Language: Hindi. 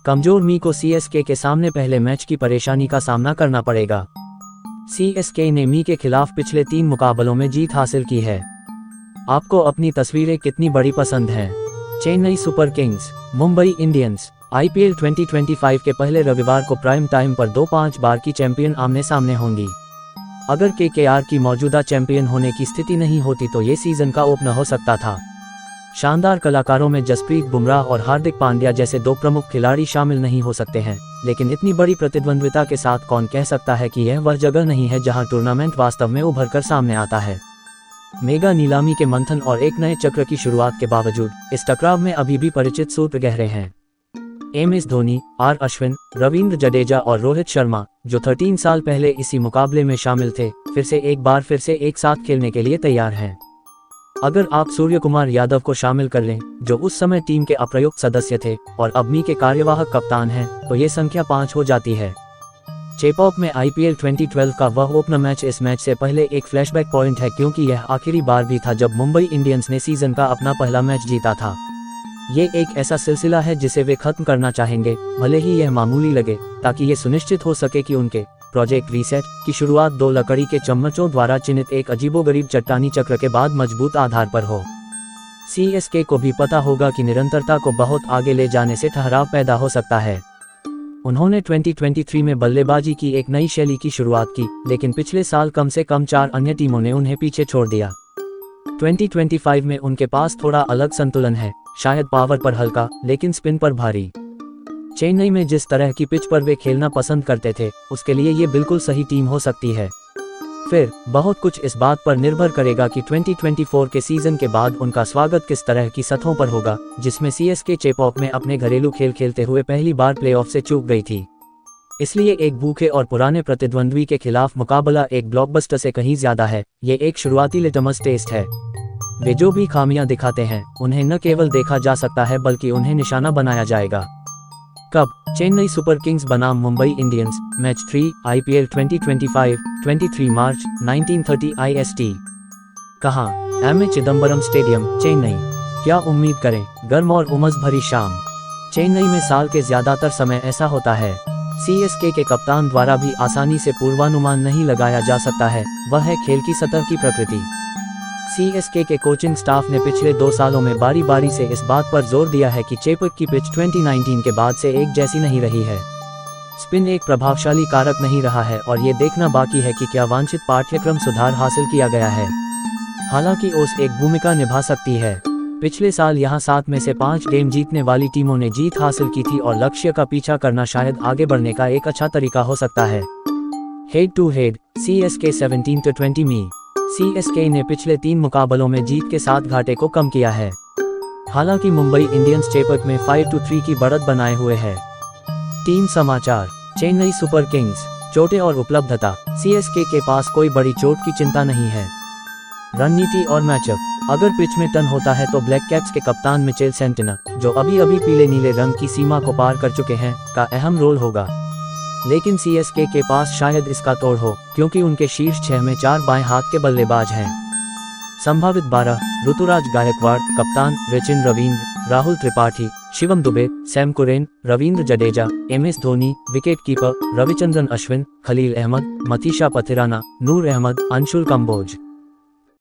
कमजोर मी को सीएसके के सामने पहले मैच की परेशानी का सामना करना पड़ेगा। सीएसके ने मी के खिलाफ पिछले 3 मुकाबलों में जीत हासिल की है। आपको अपनी तस्वीरें कितनी बड़ी पसंद हैं? Chennai super Kings, Mumbai Indians. IPL 2025 के पहले रविवार को प्राइम टाइम पर 2-5 बार की चैंपियन आमने सामने होंगी। अगर केकेआर की मौजूदा चैंपियन होने की स्थिति नहीं होती तो ये सीजन का ओपनर हो सकता था। शानदार कलाकारों में जसप्रीत बुमराह और हार्दिक पांड्या जैसे 2 प्रमुख खिलाड़ी शामिल नहीं हो सकते हैं, लेकिन इतनी बड़ी प्रतिद्वंद्विता के साथ कौन कह सकता है कि यह वह जगह नहीं है जहां टूर्नामेंट वास्तव में उभर कर सामने आता है। मेगा नीलामी के मंथन और एक नए चक्र की शुरुआत के बावजूद इस टकराव में अभी भी परिचित सूत्र गहरे हैं। एमएस धोनी, आर अश्विन, रवींद्र जडेजा और रोहित शर्मा, जो 13 साल पहले इसी मुकाबले में शामिल थे, फिर से एक साथ खेलने के लिए तैयार हैं। अगर आप सूर्यकुमार यादव को शामिल कर लें, जो उस समय टीम के अप्रयुक्त सदस्य थे और अब मी के कार्यवाहक कप्तान हैं, तो ये संख्या 5 हो जाती है। चेपॉक में आईपीएल 2012 का वह ओपनर मैच इस मैच से पहले एक फ्लैशबैक पॉइंट है, क्योंकि यह आखिरी बार भी था जब मुंबई इंडियंस ने सीजन का अपना पहला मैच जीता था। ये एक ऐसा सिलसिला है जिसे वे खत्म करना चाहेंगे, भले ही यह मामूली लगे, ताकि ये सुनिश्चित हो सके कि उनके प्रोजेक्ट रीसेट की शुरुआत 2 लकड़ी के चम्मचों द्वारा चिन्हित एक अजीबोगरीब चट्टानी चक्र के बाद मजबूत आधार पर हो। सीएसके को भी पता होगा कि निरंतरता को बहुत आगे ले जाने से ठहराव पैदा हो सकता है। उन्होंने 2023 में बल्लेबाजी की एक नई शैली की शुरुआत की, लेकिन पिछले साल कम से कम 4 अन्य टीमों ने उन्हें पीछे छोड़ दिया। 2025 में उनके पास थोड़ा अलग संतुलन है, शायद पावर पर हल्का लेकिन स्पिन पर भारी। चेन्नई में जिस तरह की पिच पर वे खेलना पसंद करते थे, उसके लिए ये बिल्कुल सही टीम हो सकती है। फिर बहुत कुछ इस बात पर निर्भर करेगा कि 2024 के सीजन के बाद उनका स्वागत किस तरह की सतहों पर होगा, जिसमें सीएसके चेपॉक में अपने घरेलू खेल खेलते हुए पहली बार प्लेऑफ से चूक गई थी। इसलिए एक भूखे और पुराने प्रतिद्वंद्वी के खिलाफ मुकाबला एक ब्लॉकबस्टर से कहीं ज्यादा है। ये एक शुरुआती लिटमस टेस्ट है। वे जो भी खामियां दिखाते हैं, उन्हें न केवल देखा जा सकता है बल्कि उन्हें निशाना बनाया जाएगा। कब? चेन्नई सुपर किंग्स बनाम मुंबई इंडियंस, मैच 3, आईपीएल 2025, 23 मार्च 1930 IST। कहाँ? MA Chidambaram stadium, Chennai. क्या उम्मीद करें? गर्म और उमस भरी शाम। चेन्नई में साल के ज्यादातर समय ऐसा होता है। सीएसके के कप्तान द्वारा भी आसानी से पूर्वानुमान नहीं लगाया जा सकता है, वह है खेल की सतह की प्रकृति। सीएसके के कोचिंग स्टाफ ने पिछले 2 सालों में बारी बारी से इस बात पर जोर दिया है कि चेपॉक की पिच 2019 के बाद से एक जैसी नहीं रही है। स्पिन एक प्रभावशाली कारक नहीं रहा है और ये देखना बाकी है कि क्या वांछित पाठ्यक्रम सुधार हासिल किया गया है। हालांकि ओस एक भूमिका निभा सकती है। पिछले साल यहाँ 7 में से 5 गेम जीतने वाली टीमों ने जीत हासिल की थी और लक्ष्य का पीछा करना शायद आगे बढ़ने का एक अच्छा तरीका हो सकता है। हेड टू हेड, सीएसके 17-20 मी। सीएसके ने पिछले 3 मुकाबलों में जीत के साथ घाटे को कम किया है। हालांकि मुंबई इंडियंस चेपॉक में 5-3 की बढ़त बनाए हुए है। टीम समाचार। चेन्नई सुपर किंग्स, चोटें और उपलब्धता। सीएसके के पास कोई बड़ी चोट की चिंता नहीं है। रणनीति और मैचअप। अगर पिच में टर्न होता है तो ब्लैक कैप्स के कप्तान मिचेल सेंटिना, जो अभी पीले नीले रंग की सीमा को पार कर चुके हैं, का अहम रोल होगा। लेकिन सीएसके के पास शायद इसका तोड़ हो, क्योंकि उनके शीर्ष 6 में 4 बाएं हाथ के बल्लेबाज हैं। संभावित 12: ऋतुराज गायकवाड़ कप्तान, Sachin Ravindra, Rahul Tripathi, Shivam Dube, Sam Curran, Ravindra Jadeja, MS Dhoni, wicket keeper Ravichandran Ashwin, Khaleel Ahmed, Matheesha Pathirana, Noor Ahmad, Anshul Kamboj.